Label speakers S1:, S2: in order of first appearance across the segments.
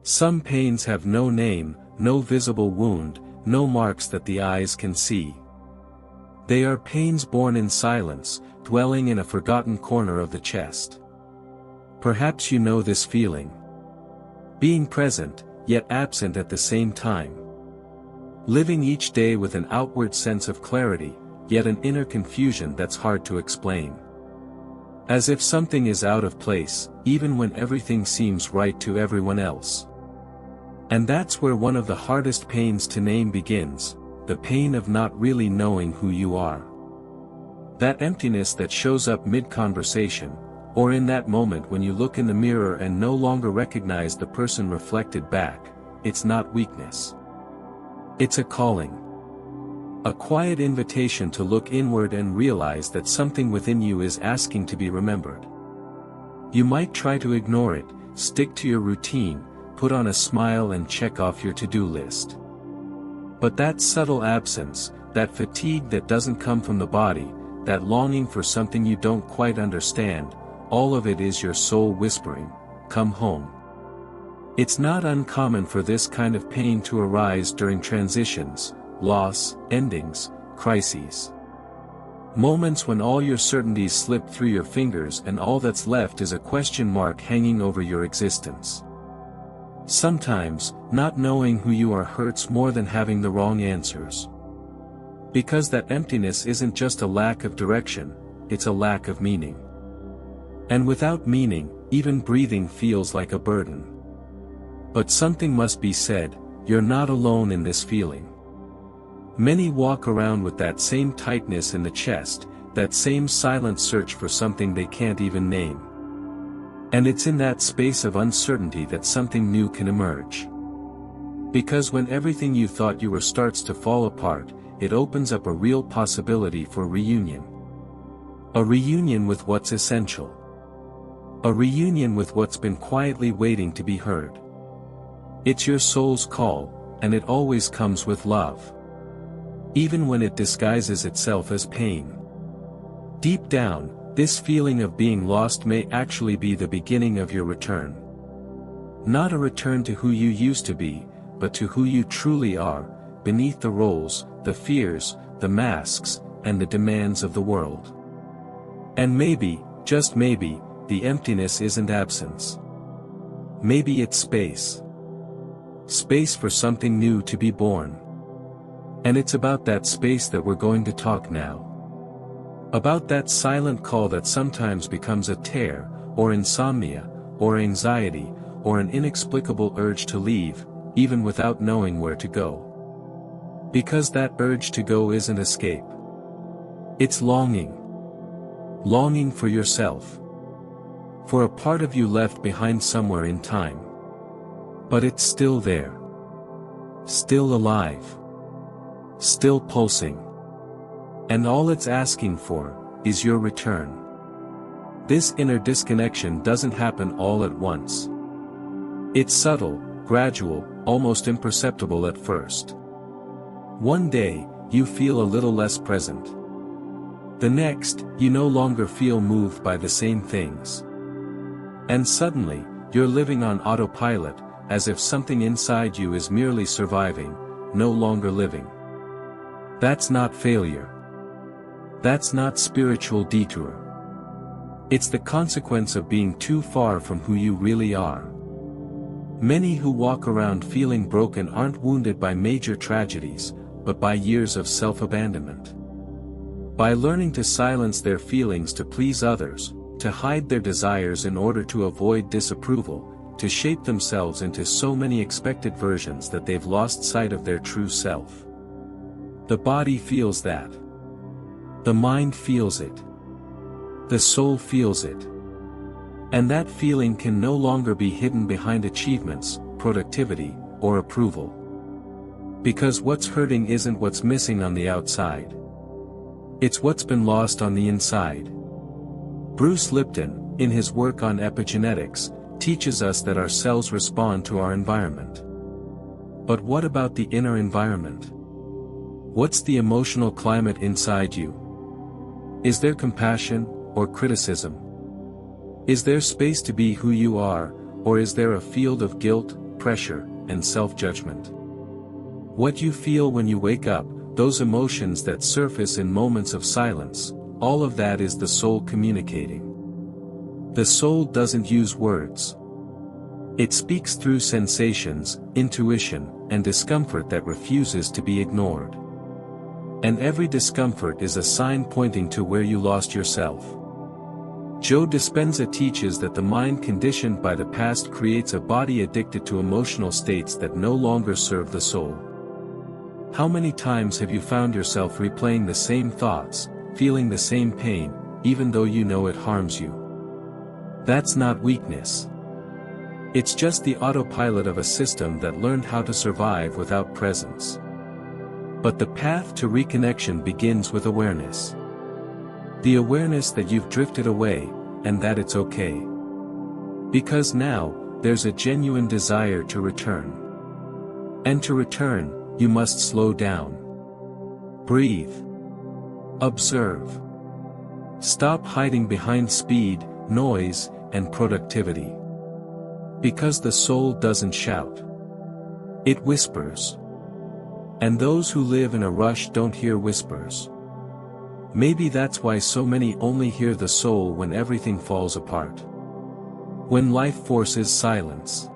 S1: Some pains have no name, no visible wound, no marks that the eyes can see. They are pains born in silence, dwelling in a forgotten corner of the chest. Perhaps you know this feeling. Being present, yet absent at the same time. Living each day with an outward sense of clarity, yet an inner confusion that's hard to explain. As if something is out of place, even when everything seems right to everyone else. And that's where one of the hardest pains to name begins, the pain of not really knowing who you are. That emptiness that shows up mid-conversation, or in that moment when you look in the mirror and no longer recognize the person reflected back, it's not weakness. It's a calling. A quiet invitation to look inward and realize that something within you is asking to be remembered. You might try to ignore it, stick to your routine, put on a smile and check off your to-do list. But that subtle absence, that fatigue that doesn't come from the body, that longing for something you don't quite understand, all of it is your soul whispering, "Come home." It's not uncommon for this kind of pain to arise during transitions, loss, endings, crises. Moments when all your certainties slip through your fingers and all that's left is a question mark hanging over your existence. Sometimes, not knowing who you are hurts more than having the wrong answers. Because that emptiness isn't just a lack of direction, it's a lack of meaning. And without meaning, even breathing feels like a burden. But something must be said, you're not alone in this feeling. Many walk around with that same tightness in the chest, that same silent search for something they can't even name. And it's in that space of uncertainty that something new can emerge. Because when everything you thought you were starts to fall apart, it opens up a real possibility for reunion. A reunion with what's essential. A reunion with what's been quietly waiting to be heard. It's your soul's call, and it always comes with love. Even when it disguises itself as pain. Deep down, this feeling of being lost may actually be the beginning of your return. Not a return to who you used to be, but to who you truly are, beneath the roles, the fears, the masks, and the demands of the world. And maybe, just maybe, the emptiness isn't absence. Maybe it's space. Space for something new to be born. And it's about that space that we're going to talk now. About that silent call that sometimes becomes a tear, or insomnia, or anxiety, or an inexplicable urge to leave, even without knowing where to go. Because that urge to go isn't escape. It's longing. Longing for yourself. For a part of you left behind somewhere in time. But it's still there. Still alive. Still pulsing. And all it's asking for, is your return. This inner disconnection doesn't happen all at once. It's subtle, gradual, almost imperceptible at first. One day, you feel a little less present. The next, you no longer feel moved by the same things. And suddenly, you're living on autopilot, as if something inside you is merely surviving, no longer living. That's not failure. That's not spiritual detour. It's the consequence of being too far from who you really are. Many who walk around feeling broken aren't wounded by major tragedies, but by years of self-abandonment. By learning to silence their feelings to please others, to hide their desires in order to avoid disapproval, to shape themselves into so many expected versions that they've lost sight of their true self. The body feels that. The mind feels it. The soul feels it. And that feeling can no longer be hidden behind achievements, productivity, or approval. Because what's hurting isn't what's missing on the outside. It's what's been lost on the inside. Bruce Lipton, in his work on epigenetics, teaches us that our cells respond to our environment. But what about the inner environment? What's the emotional climate inside you? Is there compassion, or criticism? Is there space to be who you are, or is there a field of guilt, pressure, and self-judgment. What you feel when you wake up, those emotions that surface in moments of silence, all of that is the soul communicating. The soul doesn't use words. It speaks through sensations, intuition, and discomfort that refuses to be ignored. And every discomfort is a sign pointing to where you lost yourself. Joe Dispenza teaches that the mind conditioned by the past creates a body addicted to emotional states that no longer serve the soul. How many times have you found yourself replaying the same thoughts, feeling the same pain, even though you know it harms you? That's not weakness. It's just the autopilot of a system that learned how to survive without presence. But the path to reconnection begins with awareness. The awareness that you've drifted away, and that it's okay. Because now, there's a genuine desire to return. And to return, you must slow down. Breathe. Observe. Stop hiding behind speed, noise, and productivity. Because the soul doesn't shout. It whispers. And those who live in a rush don't hear whispers. Maybe that's why so many only hear the soul when everything falls apart. When life forces silence.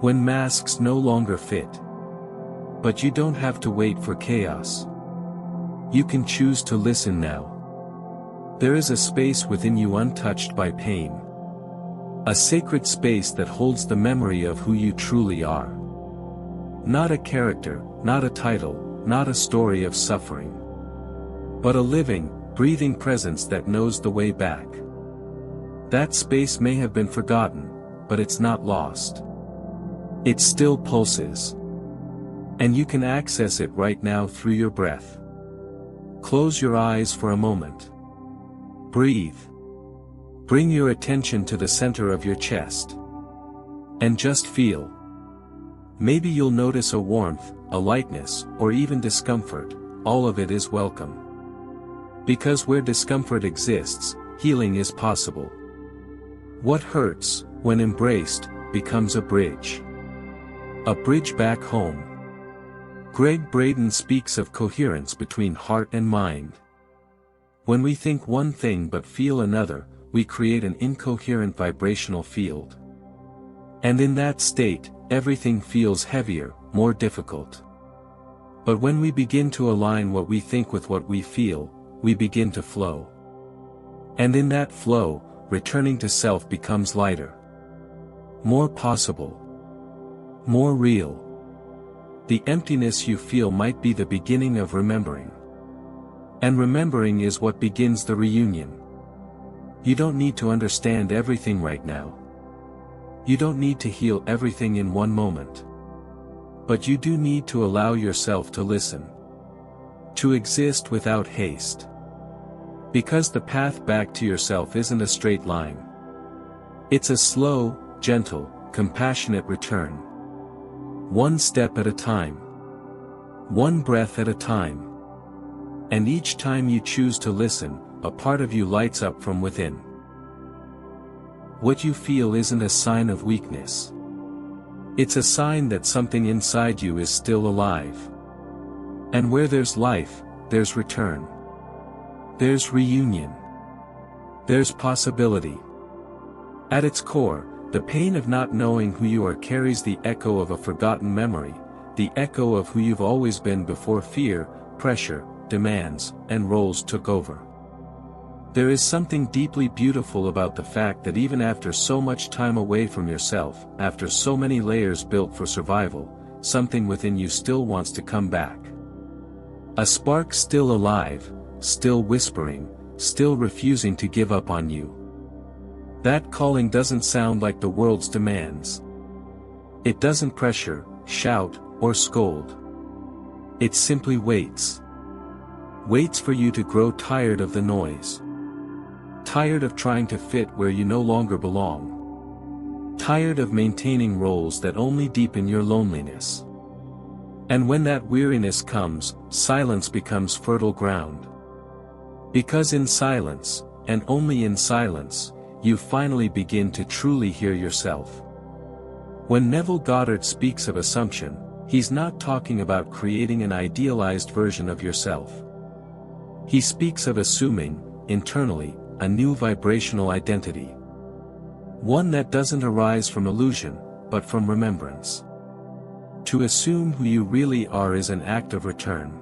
S1: When masks no longer fit. But you don't have to wait for chaos. You can choose to listen now. There is a space within you untouched by pain. A sacred space that holds the memory of who you truly are. Not a character, not a title, not a story of suffering. But a living, breathing presence that knows the way back. That space may have been forgotten, but it's not lost. It still pulses. And you can access it right now through your breath. Close your eyes for a moment. Breathe. Bring your attention to the center of your chest. And just feel. Maybe you'll notice a warmth, a lightness, or even discomfort. All of it is welcome. Because where discomfort exists, healing is possible. What hurts, when embraced, becomes a bridge. A bridge back home. Gregg Braden speaks of coherence between heart and mind. When we think one thing but feel another, we create an incoherent vibrational field. And in that state, everything feels heavier, more difficult. But when we begin to align what we think with what we feel, we begin to flow. And in that flow, returning to self becomes lighter. More possible. More real. The emptiness you feel might be the beginning of remembering. And remembering is what begins the reunion. You don't need to understand everything right now. You don't need to heal everything in one moment. But you do need to allow yourself to listen. To exist without haste. Because the path back to yourself isn't a straight line. It's a slow, gentle, compassionate return. One step at a time. One breath at a time. And each time you choose to listen, a part of you lights up from within. What you feel isn't a sign of weakness. It's a sign that something inside you is still alive. And where there's life, there's return. There's reunion. There's possibility. At its core, the pain of not knowing who you are carries the echo of a forgotten memory, the echo of who you've always been before fear, pressure, demands, and roles took over. There is something deeply beautiful about the fact that even after so much time away from yourself, after so many layers built for survival, something within you still wants to come back. A spark still alive, still whispering, still refusing to give up on you. That calling doesn't sound like the world's demands. It doesn't pressure, shout, or scold. It simply waits. Waits for you to grow tired of the noise. Tired of trying to fit where you no longer belong. Tired of maintaining roles that only deepen your loneliness. And when that weariness comes, silence becomes fertile ground. Because in silence, and only in silence, you finally begin to truly hear yourself. When Neville Goddard speaks of assumption, he's not talking about creating an idealized version of yourself. He speaks of assuming, internally, a new vibrational identity. One that doesn't arise from illusion, but from remembrance. To assume who you really are is an act of return.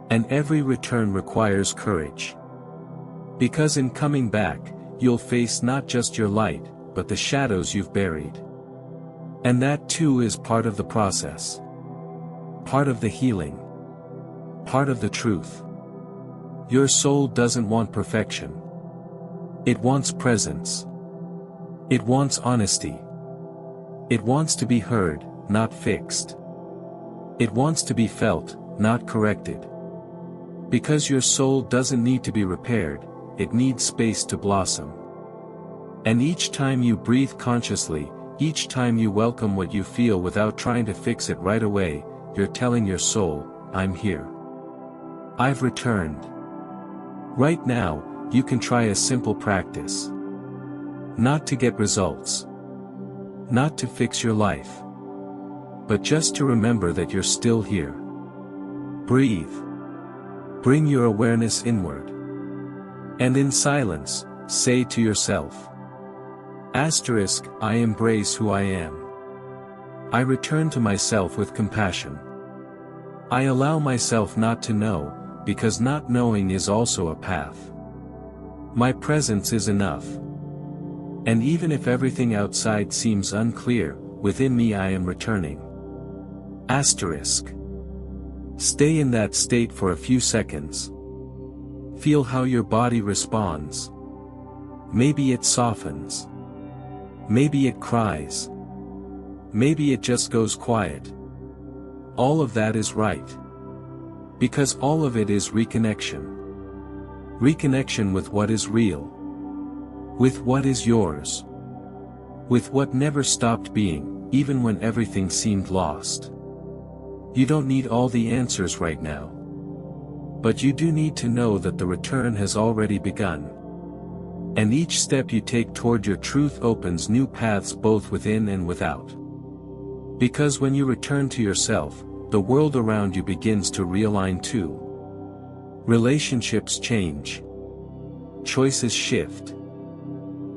S1: And every return requires courage. Because in coming back, you'll face not just your light, but the shadows you've buried. And that too is part of the process. Part of the healing. Part of the truth. Your soul doesn't want perfection. It wants presence. It wants honesty. It wants to be heard, not fixed. It wants to be felt, not corrected. Because your soul doesn't need to be repaired, it needs space to blossom. And each time you breathe consciously, each time you welcome what you feel without trying to fix it right away, you're telling your soul, I'm here. I've returned. Right now, you can try a simple practice. Not to get results. Not to fix your life. But just to remember that you're still here. Breathe. Bring your awareness inward. And in silence, say to yourself. I embrace who I am. I return to myself with compassion. I allow myself not to know, because not knowing is also a path. My presence is enough. And even if everything outside seems unclear, within me I am returning. Stay in that state for a few seconds. Feel how your body responds. Maybe it softens. Maybe it cries. Maybe it just goes quiet. All of that is right. Because all of it is reconnection. Reconnection with what is real. With what is yours. With what never stopped being, even when everything seemed lost. You don't need all the answers right now. But you do need to know that the return has already begun. And each step you take toward your truth opens new paths both within and without. Because when you return to yourself, the world around you begins to realign too. Relationships change. Choices shift.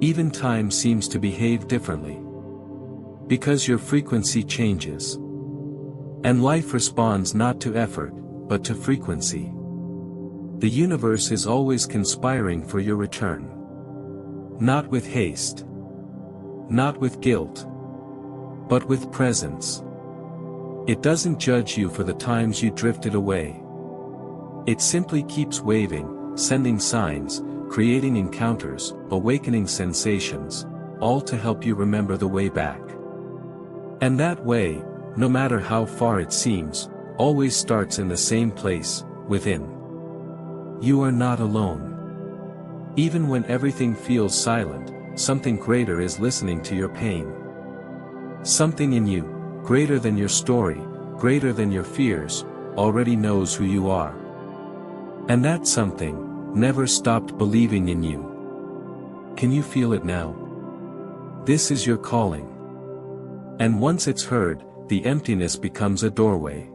S1: Even time seems to behave differently. Because your frequency changes. And life responds not to effort, but to frequency. The universe is always conspiring for your return. Not with haste. Not with guilt. But with presence. It doesn't judge you for the times you drifted away. It simply keeps waving, sending signs, creating encounters, awakening sensations, all to help you remember the way back. And that way, no matter how far it seems, always starts in the same place, within. You are not alone. Even when everything feels silent, something greater is listening to your pain. Something in you, greater than your story, greater than your fears, already knows who you are. And that something never stopped believing in you. Can you feel it now? This is your calling. And once it's heard, the emptiness becomes a doorway.